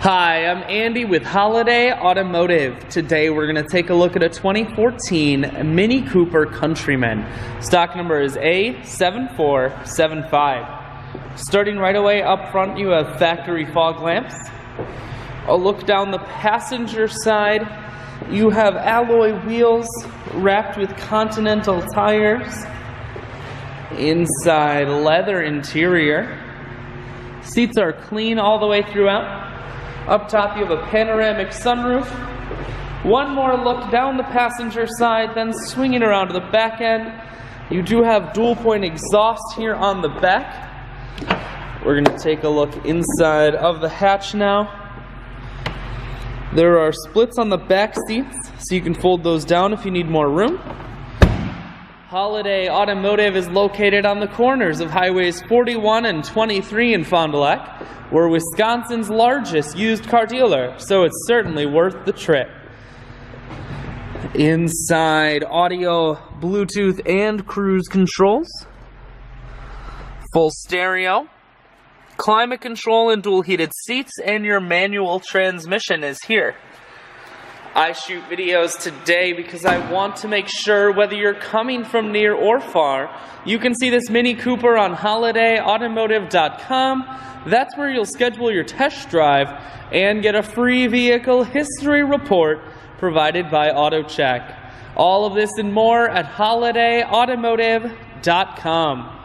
Hi, I'm Andy with Holiday Automotive. Today we're going to take a look at a 2014 Mini Cooper Countryman. Stock number is A7475. Starting right away up front, you have factory fog lamps. A look down the passenger side, you have alloy wheels wrapped with Continental tires. Inside, leather interior. Seats are clean all the way throughout. Up top you have a panoramic sunroof. One more look down the passenger side, then swinging around to the back end. You do have dual point exhaust here on the back. We're going to take a look inside of the hatch now. There are splits on the back seats, so you can fold those down if you need more room. Holiday Automotive is located on the corners of Highways 41 and 23 in Fond du Lac. We're Wisconsin's largest used car dealer, so it's certainly worth the trip. Inside, audio, Bluetooth, and cruise controls. Full stereo. Climate control and dual heated seats, and your manual transmission is here. I shoot videos today because I want to make sure whether you're coming from near or far, you can see this Mini Cooper on holidayautomotive.com. That's where you'll schedule your test drive and get a free vehicle history report provided by AutoCheck. All of this and more at holidayautomotive.com.